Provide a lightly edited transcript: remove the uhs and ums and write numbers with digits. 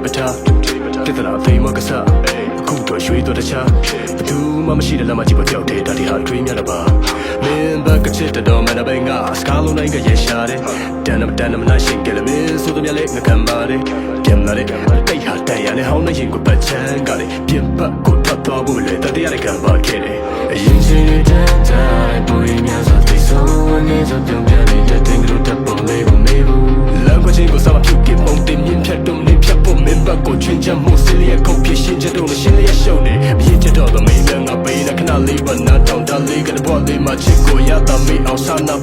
ပထားပြဿနာအသိမကစားအခုတော့ရွှေတော့တခြားဘသူမှမရှိတဲ့လမ်းမကြီးပေါ်ကြောက်တယ်ဒါဒီဟာတွေးမြတာပါမင်းဘက်ကချစ်တော်မနဘင်ကစကားလုံးတိုင်းကရရှာတယ်တန်မနိုင်ရှိကလည်းမင်းဆိုတဲ့မြလေးငကမ်းပါတယ်ပြန်လာတဲ့တိတ်ဟာတန်ရနဲ့ဟောင်းနေရင်ကိုပတ်ချမ်းကလည်းပြင်ပတ်ကိုထပ်သွားဖို့လေတတရားကံပါခဲ့တယ်အရင်ချိန်တွေတန်းတိုင်းပေါ်ရများစွာသိဆုံးနေစပြုံးပြနေတဲ့တင်ကြလို့တပ်ပေါ်လေးကိုမေးဘူးလမ်းကိုချင်းကိုစားမပြုတ်ကပုံတင်မြင့်ဖြတ်တုံးနေဖြတ်ဖို့မင်းဘက်ကိုချွင်းချမှုစလျက်ခုတ်ဖြစ်ရှင်းချက်တော့ရှင်းလျက်ရှုံးနေမြင့်ချက်တော့မင်းငါပေးတဲ့ခဏလေးပါနာတောင်းတလေးကတဘွားလေးမှချစ်ကိုရတာမေးအောင်ဆာနာ